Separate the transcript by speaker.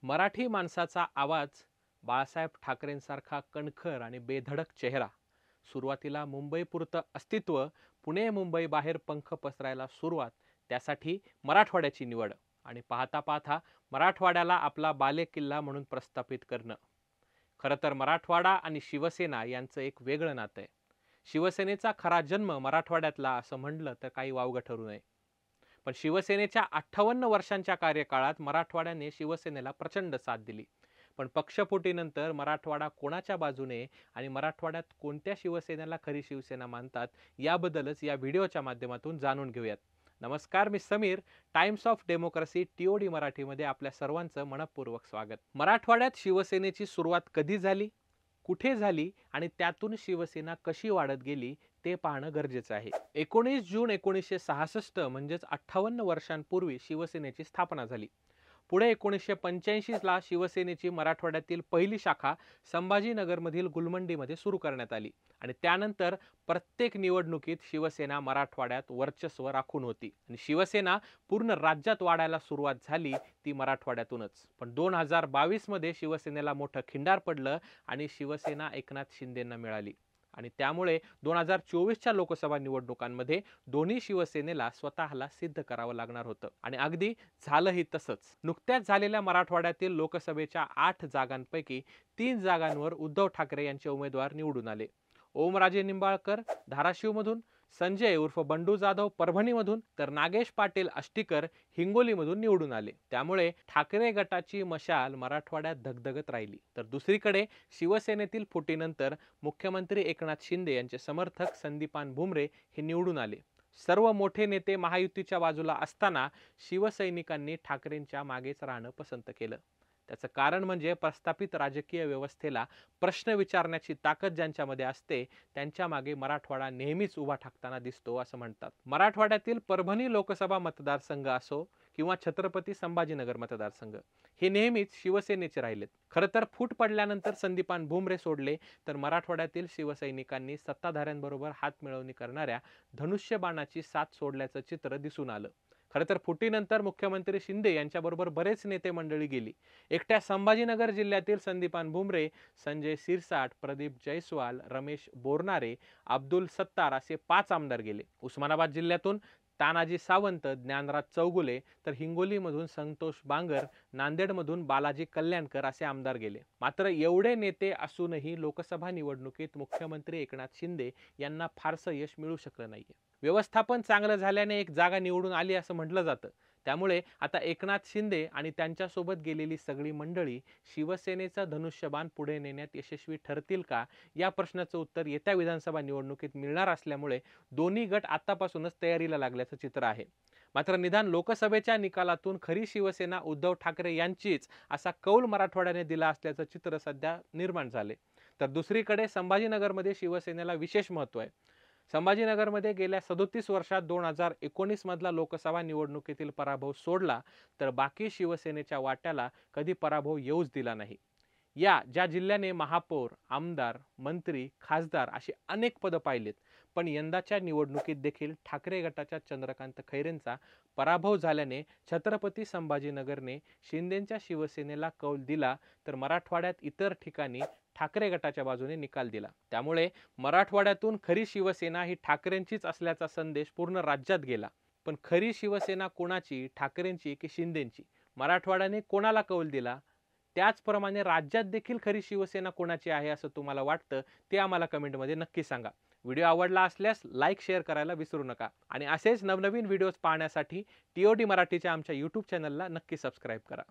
Speaker 1: मराठी माणसाचा आवाज, बाळासाहेब ठाकरेंसारखा कणखर आणि बेधडक चेहरा, सुरुवातीला मुंबईपुरतं अस्तित्व, पुणे मुंबई बाहेर पंख पसरायला सुरुवात, त्यासाठी मराठवाड्याची निवड आणि पाहता पाहता मराठवाड्याला आपला बालेकिल्ला म्हणून प्रस्थापित करणं. खरं तर मराठवाडा आणि शिवसेना यांचं एक वेगळं नातं आहे. शिवसेनेचा खरा जन्म मराठवाड्यातला असं म्हटलं तर काही वावगं ठरू नये. पण शिवसेनेच्या 58 वर्षांच्या कार्यकाळात मराठवाड्याने शिवसेनेला प्रचंड साथ दिली. पण पक्षफुटीनंतर मराठवाडा कोणाच्या बाजूने आणि मराठवाड्यात कोणत्या शिवसेनेला खरी शिवसेना मानतात, याबद्दलच या व्हिडिओच्या माध्यमातून जाणून घेऊयात. नमस्कार, मी Sameer. Times of Democracy TOD मराठीमध्ये आपल्या सर्वांचं मनपूर्वक स्वागत. मराठवाड्यात शिवसेनेची सुरुवात कधी झाली, कुठे झाली आणि त्यातून शिवसेना कशी वाढत गेली ते पाहणं गरजेचं आहे. 19 जून 1966 म्हणजेच 58 वर्षांपूर्वी शिवसेनेची स्थापना झाली. पुढे 1985 ला शिवसेनेची मराठवाड्यातील पहिली शाखा संभाजीनगरमधील गुलमंडीमध्ये सुरू करण्यात आली आणि त्यानंतर प्रत्येक निवडणुकीत शिवसेना मराठवाड्यात वर्चस्व राखून होती आणि शिवसेना पूर्ण राज्यात वाढायला सुरुवात झाली ती मराठवाड्यातूनच. पण 2022 मध्ये शिवसेनेला मोठं खिंडार पडलं आणि शिवसेना एकनाथ शिंदेंना मिळाली आणि त्यामुळे 2024च्या लोकसभा निवडणुकांमध्ये दोन्ही शिवसेनेला स्वतःला सिद्ध करावं लागणार होतं आणि अगदी झालंही तसंच. नुकत्याच झालेल्या मराठवाड्यातील लोकसभेच्या 8 जागांपैकी 3 जागांवर उद्धव ठाकरे यांचे उमेदवार निवडून आले. ओमराजे निंबाळकर धाराशिवमधून, संजय उर्फ बंडू जाधव परभणीमधून, तर नागेश पाटील आष्टीकर हिंगोलीमधून निवडून आले. त्यामुळे ठाकरे गटाची मशाल मराठवाड्यात धगधगत राहिली. तर दुसरीकडे शिवसेनेतील फुटीनंतर मुख्यमंत्री एकनाथ शिंदे यांचे समर्थक संदीपान भुमरे हे निवडून आले. सर्व मोठे नेते महायुतीच्या बाजूला असताना शिवसैनिकांनी ठाकरेंच्या मागेच राहणं पसंत केलं. त्याचं कारण म्हणजे प्रस्थापित राजकीय व्यवस्थेला प्रश्न विचारण्याची ताकद ज्यांच्यामध्ये असते त्यांच्या मागे मराठवाडा नेहमीच उभा ठाकताना दिसतो असं म्हणतात. मराठवाड्यातील परभणी लोकसभा मतदारसंघ असो किंवा छत्रपती संभाजीनगर मतदारसंघ, हे नेहमीच शिवसेनेचे राहिलेत. खरं तर फूट पडल्यानंतर संदीपान भुमरे सोडले तर मराठवाड्यातील शिवसैनिकांनी सत्ताधाऱ्यांबरोबर हात मिळवणी करणाऱ्या धनुष्यबाणाची साथ सोडल्याचं चित्र दिसून आलं. खरं तर फुटीनंतर मुख्यमंत्री शिंदे यांच्याबरोबर बरेच नेते मंडळी गेली. एकट्या संभाजीनगर जिल्ह्यातील संदीपान भुमरे, संजय सिरसाट, प्रदीप जयस्वाल, रमेश बोरनारे, अब्दुल सत्तार असे 5 आमदार गेले. उस्मानाबाद जिल्ह्यातून तानाजी सावंत, ज्ञानराज चौगुले, तर हिंगोलीमधून संतोष बांगर, नांदेडमधून बालाजी कल्याणकर असे आमदार गेले. मात्र एवढे नेते असूनही लोकसभा निवडणुकीत मुख्यमंत्री एकनाथ शिंदे यांना फारसं यश मिळू शकलं नाहीये. व्यवस्थापन चांगलं झाल्याने एक जागा निवडून आली असं म्हटलं जातं. त्यामुळे आता एकनाथ शिंदे आणि त्यांच्यासोबत गेलेली सगळी मंडळी शिवसेनेचं धनुष्यबाण पुढे नेण्यात यशस्वी ठरतील का, या प्रश्नाचं उत्तर येत्या विधानसभा निवडणुकीत मिळणार असल्यामुळे दोन्ही गट आतापासूनच तयारीला लागल्याचं चित्र आहे. मात्र निदान लोकसभेच्या निकालातून खरी शिवसेना उद्धव ठाकरे यांचीच असा कौल मराठवाड्याने दिला असल्याचं चित्र सध्या निर्माण झाले. तर दुसरीकडे संभाजीनगरमध्ये शिवसेनेला विशेष महत्त्व आहे. संभाजीनगरमध्ये गेल्या 37 वर्षात 2019 मधला लोकसभा निवडणुकीतील पराभव सोडला तर बाकी शिवसेनेच्या वाट्याला कधी पराभव येऊच दिला नाही. ज्या जिल्ह्याने महापौर, आमदार, मंत्री, खासदार अशी अनेक पदं पाहिलेत, पण यंदाच्या निवडणुकीत देखील ठाकरे गटाच्या चंद्रकांत खैरेंचा पराभव झाल्याने छत्रपती संभाजीनगरने शिंदेंच्या शिवसेनेला कौल दिला तर मराठवाड्यात इतर ठिकाणी ठाकरे गटाच्या बाजूने निकाल दिला. त्यामुळे मराठवाड्यातून खरी शिवसेना ही ठाकरेंचीच असल्याचा संदेश पूर्ण राज्यात गेला. पण खरी शिवसेना कोणाची, ठाकरेंची की शिंदेंची? मराठवाड्याने कोणाला कौल दिला? त्याचप्रमाणे राज्यात देखील खरी शिवसेना कोणाची आहे असं तुम्हाला वाटतं ते आम्हाला कमेंटमध्ये नक्की सांगा. व्हिडिओ आवडला असल्यास लाईक, शेअर करायला विसरू नका आणि असेच नवनवीन व्हिडिओज पाहण्यासाठी TOD मराठीच्या आमच्या YouTube चॅनलला नक्की सबस्क्राईब करा.